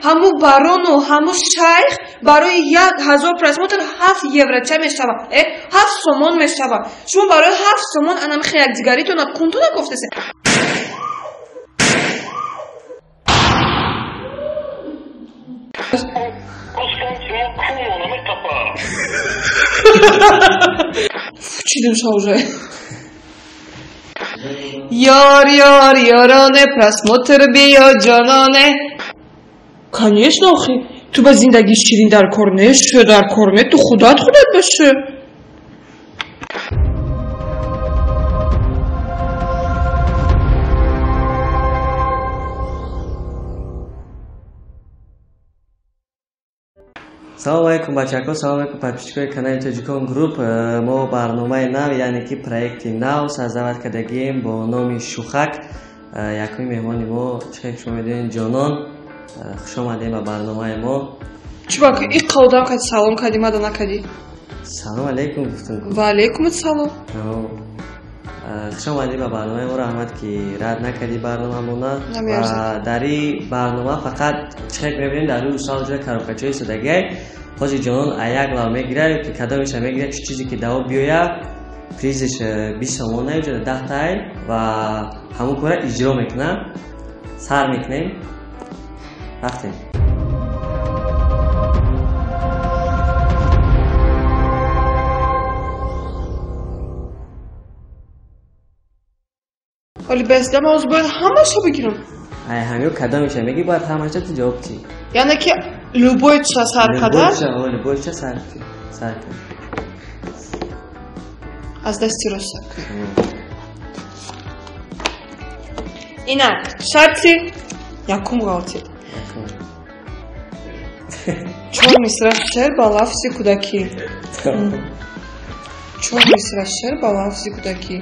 ҳаму барону ҳаму шайх барои 1000 просмотр 7 евроча мешавад. 7 сомон мешавад. Шумо барои 7 сомон анамихе якдигаритона кунтуна гуфтасе. Чудимша уже. Яр, яране, просмотр биё ҷононе. Конечно, охи. Ту ба зиндагӣ ширин дар кор нешу, дар кор не, ту худат башу. Салом алейкум бачаҳо, салом алейкум подписчикои канали Тоҷикон Груп. Мо барномаи нав, яъне ки проекти нав саздават кардагием бо номи Шухак. Якуми меҳмони мо чиқе шумо медонед ҷонон. Хуш омадем ба барномаи мо. Чувак, ин қавдам кади салом кади, мада накади. Салом алейкум гуфтум. Ва алейкум салом. Хуш омадем ба барномаи мо, раҳмат ки рад накади барномамона. Ва дар ин барнома фақат чиқе мебинем дар рӯи суол ҷои коробкачаи содагӣ ҳозир ҷонон аяк лав мегирад ки кадомеша мегирад чӣ чизе ки даво биёяд призиш 20 сомон наёҷад 10 тай ва ҳамон кора иҷро мекунам. Сар мекунем. Рафтем. ولی بسته موضوع باید همه‌شو بگیرم. همه کدامش میگی باید همه‌شو تو جواب چی؟ یعنی که لوبوی چه سر کدر؟ لوبوی چه سر کن. از دستی رو سر کن. اینک شرطی یکم غلطید. چون میسرش شر با لفظی کودکی. چون میسرش شر با لفظی کودکی.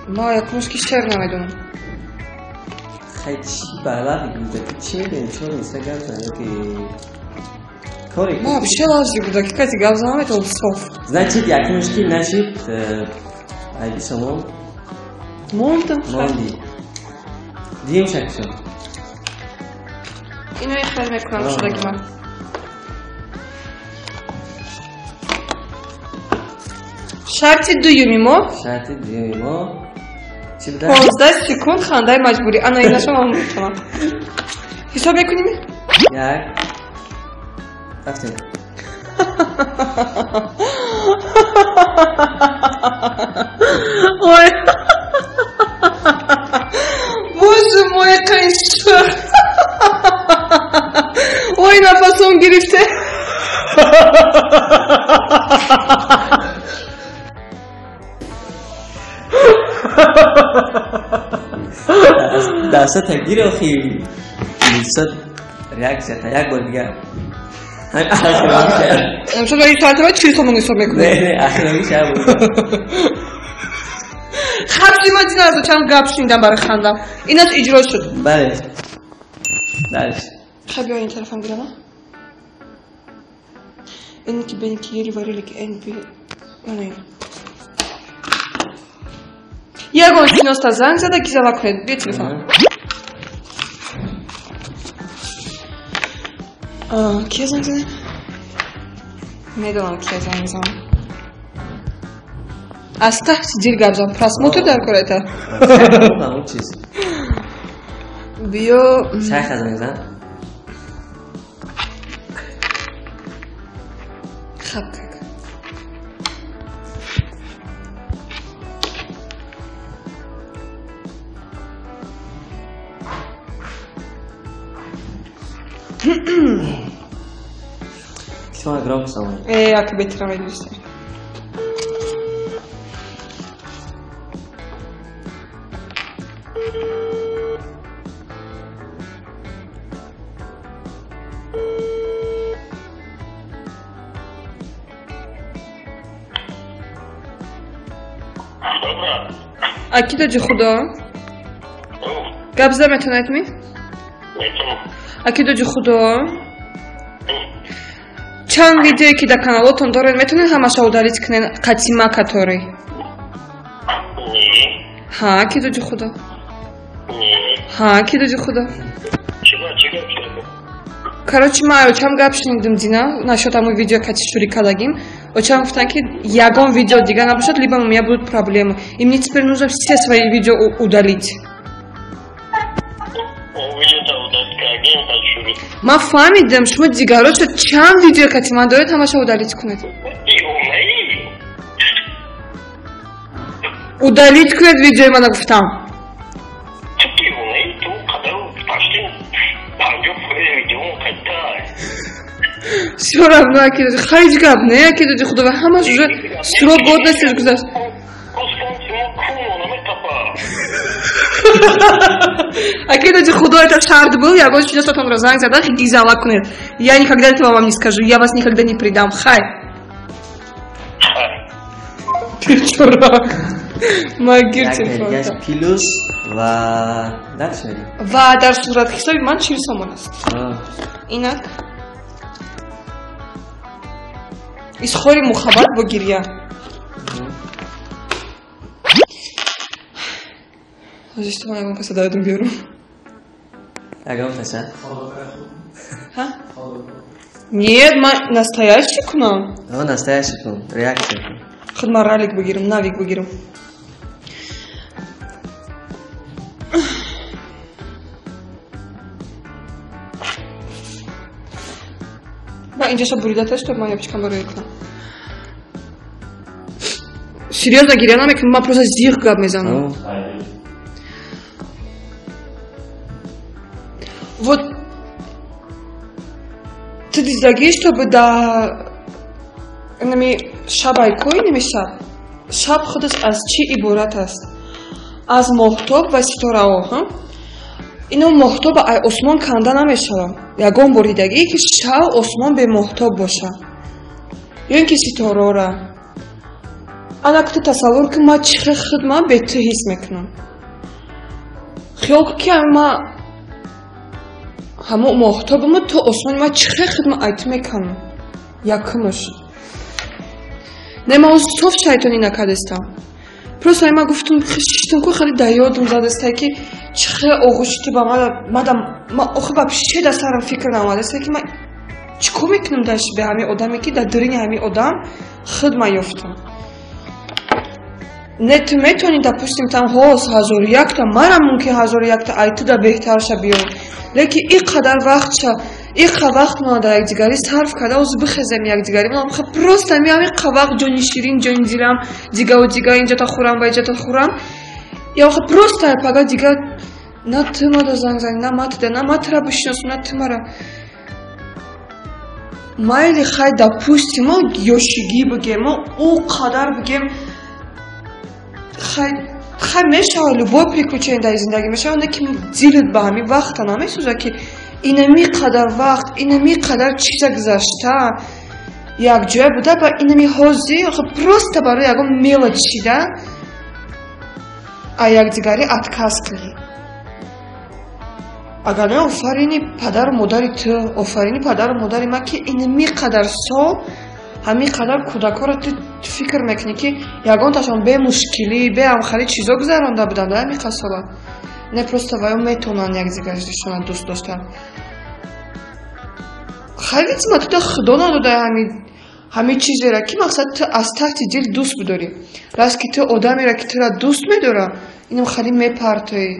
ما یکمش که شعر نمیدونم. خیلی چی بلافی کودکی چی میدونی؟ چون میسرش گفت که کاری ما بیشه لفظی کودکی کسی گفت زنمه تو صف. значит یکمش که نشید ایدی سامون موندی دیم شکشون اینو اخراج میکنم شدگی من. شرط دویمی ما چی بوده؟ 15 سکوند خنده مجبوری. انا این نشون هم میتونم حساب میکنیم؟ یک رفتیم. Ой, боже мой, какая шар. Ой, напасом грифте. دسته تگیر آخی لیست ریاکسیه تا یک بار دیگر امشب باید ساعت باید 40 تومن حساب میکنه. نه اخیرامی شب بود. خبشی من دیدن از چند گپ شنیدم برای خندم. این از اجرا شد. بله. خب بیا این طرفم گیرم. این که بین که یری وریلی که این بی من این یک اون کیناستا زنگ زده که زوا کنید. بیا تلفن. کیا زنگ زده؟ میدونم کیا زنگ زده. از ته جیر گپ زدم. پراسموتر در کاره تا. همون چیز. بیا. شیخ زنگ زد. خب که. Kişi gram kısa Akı bitiremedim. Akida ji Xuda. Gabza metonet mi? Akida ji Xuda. Чан видео ки дар каналотон доред метавонед ҳамаша ударид кунед қатима катори? Ҳа, ки доҷи Худо. Ҳа, ки доҷи Худо. Короче, мы очам гап шнидим Дина, насчет тому видео, как шури калагим. Очам в танке ягон видео дига напишет, либо у меня будут проблемы. И мне теперь нужно все свои видео удалить. Ма фамидам, шумо дигаро шо чанд видео кати ман доред ҳамаша удалить кунед. Удалить кунед видеои мана гуфтам. Всё равно, Акида, хайч гап, не, Акида, худова, ҳамаш уже срок годности гузашт. Акида, худой это шарт был, я больше сейчас потом разанг задал, и гизала кунет. Я никогда этого вам не скажу, я вас никогда не предам, хай. Ты чурак. Магир телефон. Я пилюс ва дальше. Ва дар сурат хисоби ман чил сомон аст. Инак исхори мухаббат бо гирья. Здесь что я каса даёдум биёрум. Ягон каса? Ха? Нет, ман настоящий кунам. Настоящий кунам, реакция. Худма ралик бигирам, навик бигирам. Ба, инҷаша буридата что ман япичкам барои кунам. Серьезно гиря намекунам, ман просто зиқ гап мезанам. Вот ты дизлаги, чтобы да нами шабайкой нами шаб худас аз чи иборат аст? Аз моҳтоб ва ситораҳо. Ино моҳтоба ай осмон канда намешавад. Ягон бор дидагӣ ки шав осмон бе моҳтоб боша. Ё ин ки ситорора. Анак ту тасаввур ки ма чихе хидма бе ту ҳис мекунам. Хиёл кун ки ма ҳамо моҳтобама то осмони ма чихе хидма ай ту мекунам. Якумаш. Не ма соф шайтонӣ накардастам. Просто ай ма гуфтам шиштам ку хали даёдум задастае ки чихе оғӯшти ба мадам ма охи вообще да сарам фикр наомадастае ки ма чӣ кор мекунам даш бе ҳамин одаме ки дар дурини ҳамин одам хидма ёфтам. Не ту метавонӣ допустим танҳо ҳазору якта марам мумкин ҳазору якта ай ту да беҳтарша биёрӣ. Лекин ин қадар вақтша ин вақт мо дар якдигари сарф карда оз бихезем якдигари мо просто ҳамин вақт ҷони ширин ҷони дилам дигаву дига инҷа та хӯрам ва инҷа та хӯрам я просто пага дига на ту мада занг зани на матда на матра бишносу на ту мара майли хай допустим мо ёшигӣ бигем мо о қадар бигем хай мешавад любой приключение дар зиндагӣ мешавад, не ки дилит ба ҳамин вақта намесӯзад ки инами қадар вақт инами қадар чиза гузашта якҷоя буда ба инами ҳозир просто барои ягон мелочи чида а якдигари отказ кунӣ. Агар не офарини падару модари ту офарини падару модари ман ки инами қадар сол ҳамин қадар кӯдакҳоро ту фикр мекунӣ ки ягонташон бе мушкилӣ бе амхари чизо гузаронда буданд дар ҳамин қасоба. Не просто ваё метавонанд якдигарашона дӯст доштан. хайли зима ту да худо надода ҳамин чизеро ки мақсад ту аз таҳти дил дӯст бидорӣ. Раз ки ту одамеро ки тура дӯст медора инам хали мепартоӣ.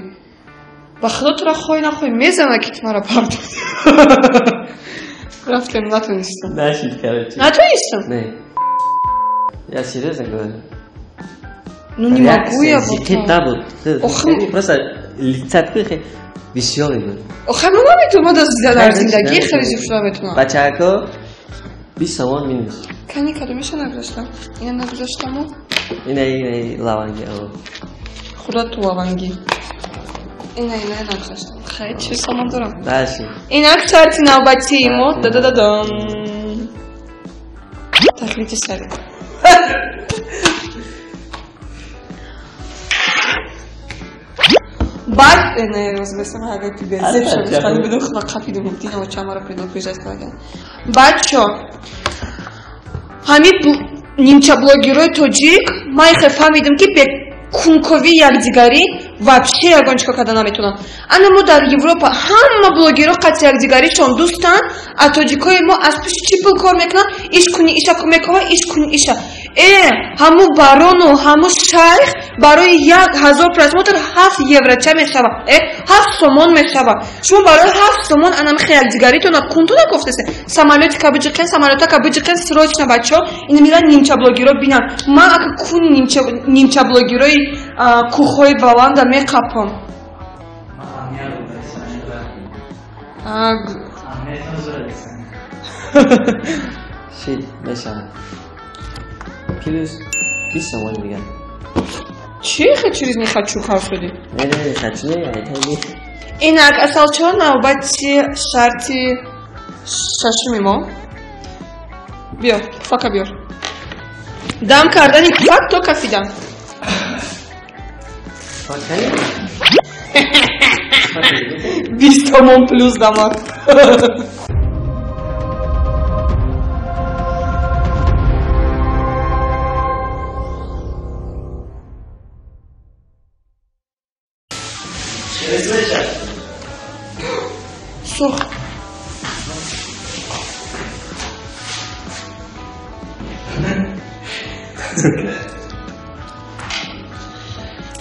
Ба худо тура хоҳӣ нахоҳӣ мезана ки ту маро партоӣ. Рафтем, натонистам. Натонистам? Не. Я серьезно говорю. Ну не могу я вот так. Просто лица твоих веселый был. Охай, ну маме tu moda дар зиндагӣ хеле зиёфта метавонам. Бачако 20 сомон минус. Кани кадомиша нагузаштам? Ина нагузаштаму? Ина лаванги. Худо ту лаванги. Ина нагузаштам. Хай, 40 сомон дорам. Баши. Инак чарти навбатии мо да-да-да-дам. Тахлити сари. Баъд не розмесам ҳага ки безеб шуд хали бидун хна қафиду муктина ва чамара предупреждать кардем. Бачо ҳамин нимча блогерои тоҷик ман хе фаҳмидам ки бе кункови якдигарӣ вообще ягон чико карда наметунам. Ана мо дар Европа ҳама блогерҳо қатъи якдигаришон дӯстан, а тоҷикои мо аз пеши чӣ пул кор мекунанд? Иш куни иша кӯмекова, иш куни иша. Ҳаму барону ҳаму шайх барои 1000 просмотр 7 евро ча мешава? 7 сомон мешава. Шумо барои 7 сомон анамихе якдигаритона кунтуна гуфтасе. Самолётика биҷиқен, самолётака биҷиқен, срочно бачаҳо ина миран нимча блогерҳо бинан. Ман ака куни нимча блогерҳои кӯхҳои баланда меқапам. Shit, mesela. Плюс 20 сомон دیگه. Чӣ чиз не хочу кавшуди? Не хочу, не айтайди. Инак асалчо навбати шарти шашуми мо. Биёр, фака биёр. Дам кардани пуфак то кафидан. Факани? 20 сомон плюс дамар. Сух.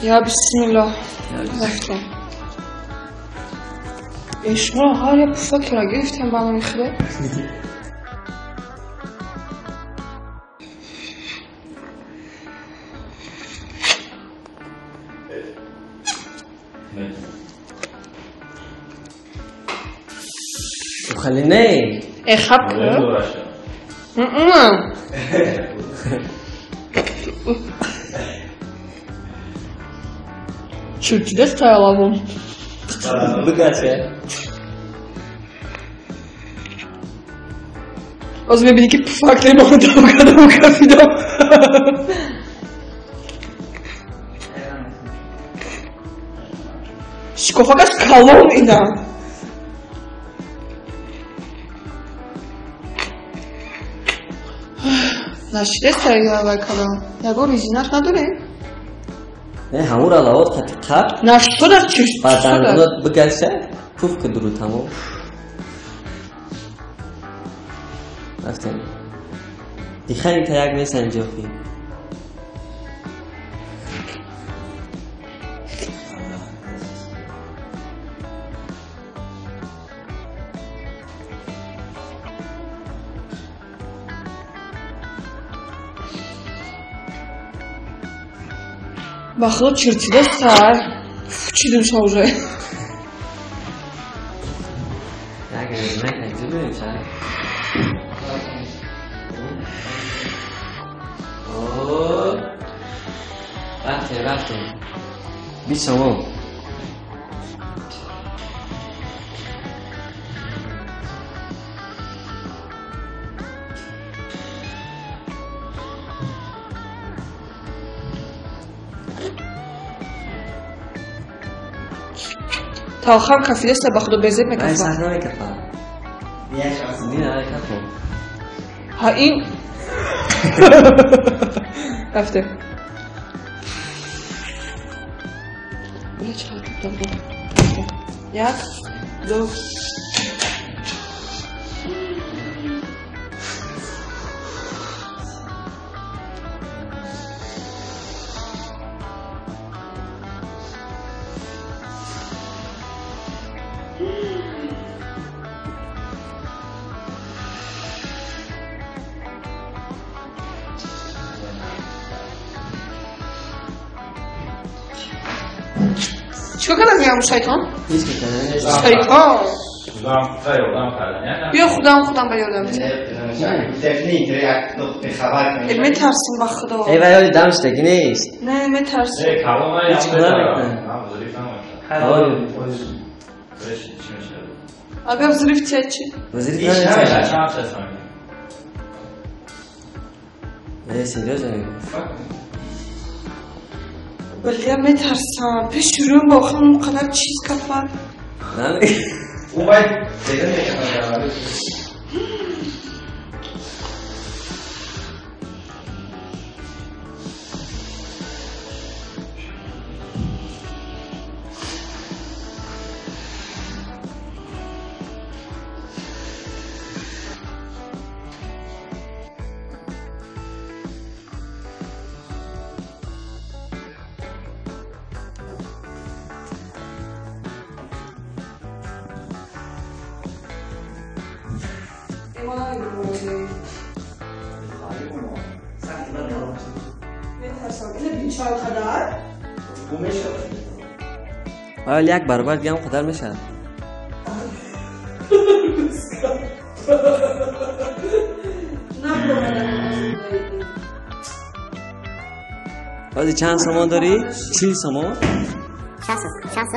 Я бисмилlah. Рахтем. Шумо ҳар як пуфакро гирифтем ба номи Худо. خليني خبكه Çürküde sayalım. Bıgaça. O zaman bir iki pufaklayım onu da kafidam. Şkofakas kalon inan. Naşide sayılar kalon. Ya bu orijinal nadure. نه همون را لوات خطی قب نشد از چشت بدنات بگرشه پوف که درو تمام رفتیم دیخه این تا یک میسن جافی Baxılıb çırçıda sar. Çidim şa уже. Ya gözüme kaçırmıyorum sen. Ooo. Raftim. Bir somon. تا آخر کافیده است با خود بزرگ من میکفم. سحنا میکفم. دیگه نکفم. ها این. رفته. بله چقدر دو. یک، دو. چیکار کردم میگم شیطان؟ هیچ میکنه شیطان خودم بیا خودم به یادم میترسیم با خدا ای ولی دمشتگی نیست نه میترسیم هیچ کنار میکنه اگر ظریف چی؟ وزیر کنه نه سیریوز نمیگه ولی میترسم پیش شروع با خودم اونقدر چیز کفن نه ولی یک برابر دیگه هم خودر میشه. بازی چند سامان داری؟ 40 سامان؟ 60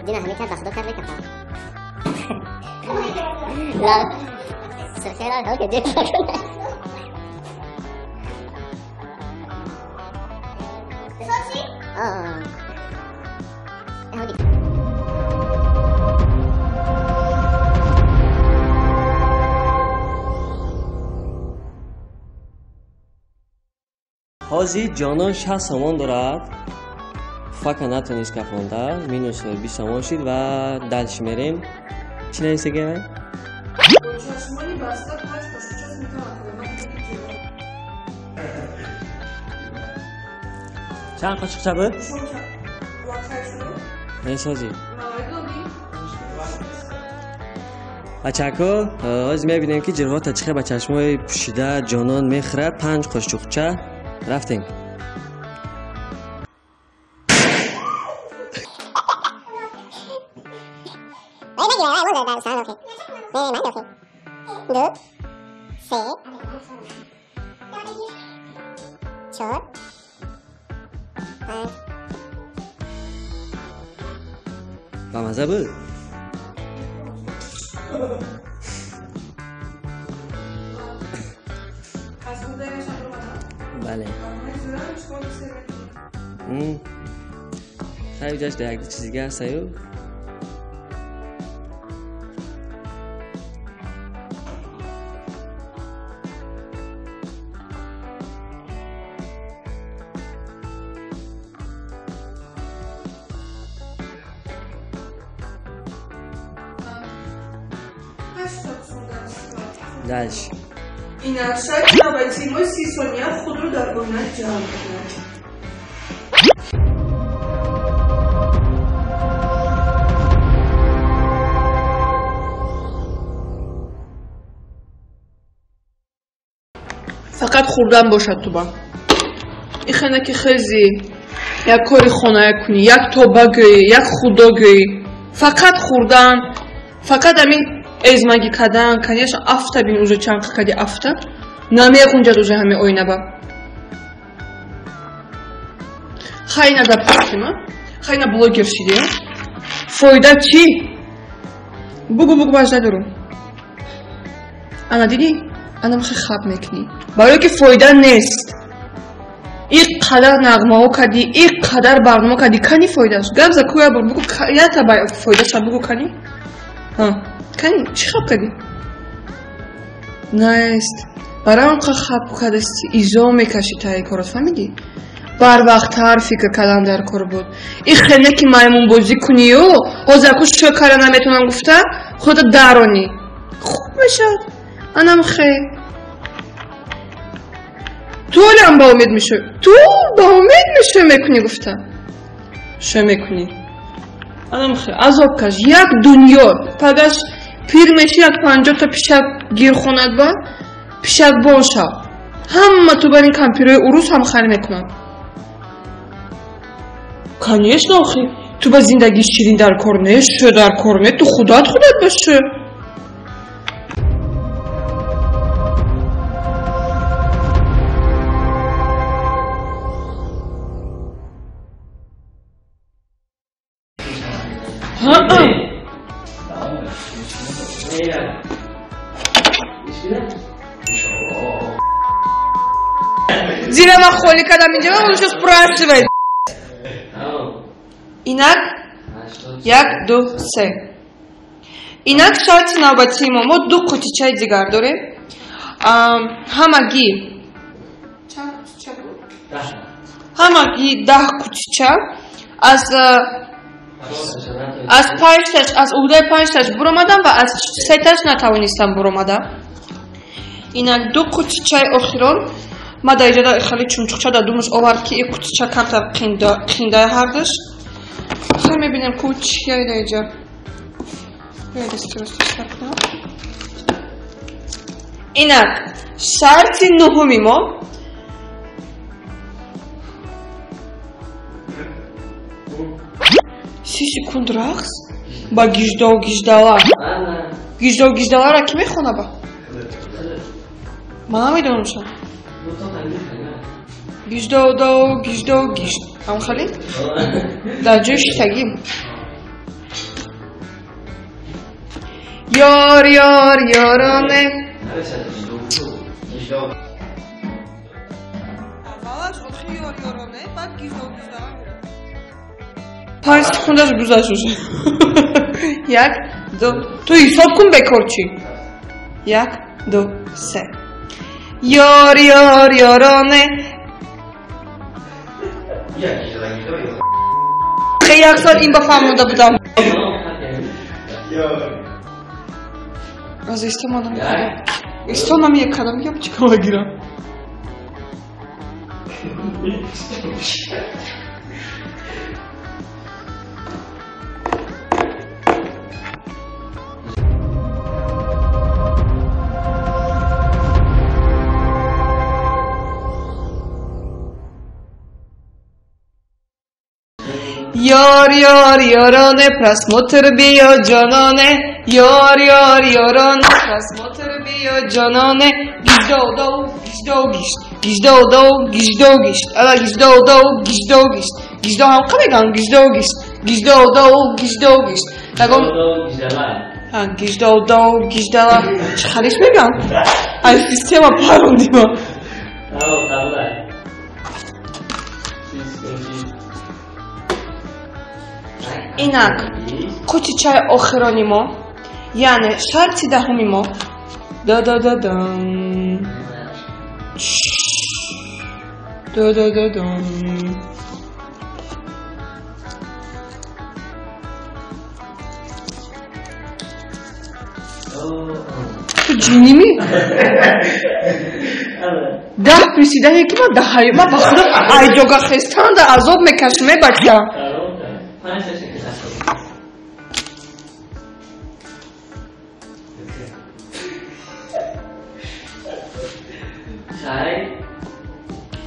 دینا همین کرد بخدا کرد بکنم لا سرخیر ها که دیت نکنه حاضی جانان 60 سامان دارد فقط نتونست کفانده مینوس 20 سامان شد و دلش میریم چی نیسته گه؟ چند قاشق چه بود؟ نیست حاضی بچه ها حاضی میبینیم که جرها تا چخه با چشمای پوشیده جانان میخوره 5 قاشق چه رفتیم با مزه بود بله خیلی جاش در یک چیزی دیگه هست ایو دلش این افشار نوبتی ما 30 ثانیه خود رو در گمنت جمع کنند فقط خوردن باشد تو با این خنه که خیزی یک کاری خونه کنی یک توبه گوی یک خدا گوی فقط خوردن فقط همین ازمگی کردن کنیش افته بین اوزو چند کردی افته نمیه خونجا دوزه همه اوینه با خیلی ندب پرسیم خیلی بلوگر شدی فایده چی؟ بگو باش ندارم انا دیدی؟ انا خیلی خواب میکنی برای که فایده نیست این قدر نغمه ها کردی این قدر برنامه کردی کنی فایده است گمزه کویا بگو یا تا باید فایده شد بگو کنی کنی چی خواب کردی؟ نیست برای اون خواب کردستی ایزا میکشی تا ای کارات فهمیدی؟ بر وقت تر فکر کردن در کار بود این خیلی که مایمون بازی کنی و حاضرکوش چه کاره نمیتونم گفته خودت درانی خوب میشد انم خیلی تو هم با امید میشه تو با امید میشه میکنی گفته چه میکنی انم خیلی عذاب کش یک دنیا پدش پیر میشی یک 50 تا پیشک گیر خوند با پیشک باشه همه تو بر این کمپیرهای عروس هم خری میکنم کنیش ناخی تو با زندگی شیرین در کار نشه در کار نه تو خودت باشه زیرا من خولی کردم اینجا من اونشو سپرایز باید اینک 1 2 3 اینک شرط نوبتی ما 2 قوطی چای دیگر داریم همگی همگی 10 قوطی چای از 5 تاش از عهده 5 تاش برآمدم و از 3 تاش نتوانستم برآمدم اینک 2 قوطی چای آخران ما در اینجا خیلی چونچوکچه دادمش آورد که یک قوطی چای کمتر قینده هردش Sen benim kuş yayınlayacağım. Böyle istiyoruz işte. İnak. Şartı nuhumimo. Sisi kundraks. Ba gijdala. Gijdala kime xona ba? Bana mıydı onu sen? Gijdo. Am Khalid? Da cüş tagim. Yorane. Valaş oxi yorane. Bak gijdo. Pans sekundas guzashus. Yak do. Tu isopkun bekorchi. Yak do se. Yorane. Kıyaksan imba famuda budam. Az istemadım yakalam. İstemem yakalam. Yapacak ama giram. Yorane, просмотр био джанане. Yorane, просмотр био джанане. Gijdo. Ala gijdo. Gijdo ham qamegan gijdo. Tagom. Ha gijdala. Çıkarış megan. Ay sistema paron dima. Tamam. İnak. Kuchichai oxironimo. Yani şartı da humimo. Da. Da. Tu cini mi? Da prisidane ki ma dahayma baxda ayjoga xestan da azob mekashme bachka.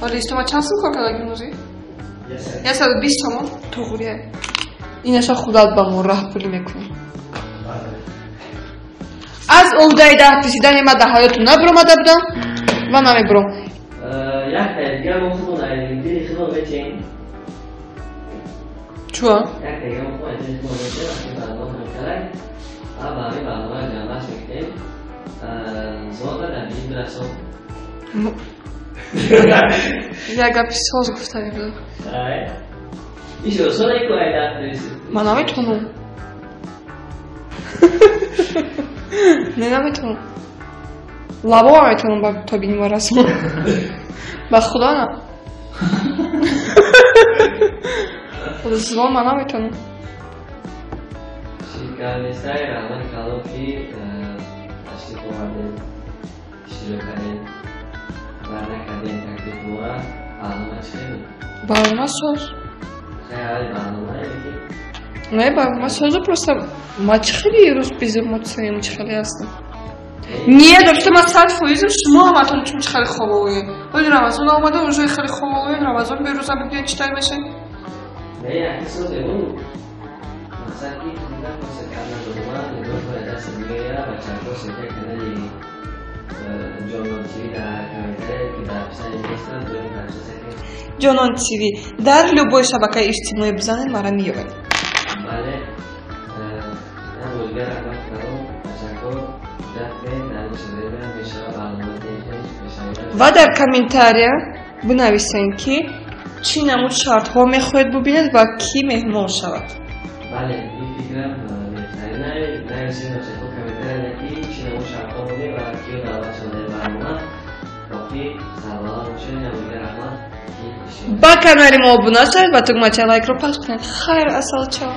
Hadi istoma çansın korkala gündüzü. Ya sad 20 tamam. Toğriye. İneşa xudad bamon rahpuli mekun. Az oldayda prisidane ma dahayatu nabromada budam. Va namebrom. Ya moxudun ayrin dili xidon beçin. Çuva? Ya moxudun ayrin xidon beçin. Axi barnoma hamkarak. Abami barnoma jambaş mektem. Zola da vibrason. Jak apisoz gustawił. I co, co najkłada? Ma nawet onu. Ne nawet onu. Labo nawet onu bak to benim arasım. Bak khudana. O zaman ma nawet onu. Şirkanistay rahman kalın ki aşkı kovardı. İştirakane. Bana kadar takdir var. Ağlama çıkıyor. Bağırma söz. Hayal bağlama yani. Ne bağırma sözü просто мачхали biz эмоциями мачхали астам. Не, да что мы сад фуизм, что мы а то ничего мачхали хавовые. Вот Рамазан омада уже хали хавовые, Рамазан беру за бибиан читаем еще. Ne ya, eso de uno. Masaki kita masih karena rumah itu pada sebagai baca kos itu karena di Jonon Civil kita bisa investasi untuk investasi. Jonon TV. Dar любой шабакай ijtimoiy bizani maramiyev. Vale. Ya volver a hablar baca kos و در کامنتاریا بنویسین که چی نمود شرط ها میخواهید ببینید و کی مهمان شود. بله این فکرم بهترینه. نویسین بچه تو کامنتاریا که چی نمود شرط ها بوده و کی رو دعوت شده برنامه باقی سوالا باشه نموده رحمت با کانال ما abone olmayı ve tıklamayı like رو پخش کنید. خیر اصل چاو.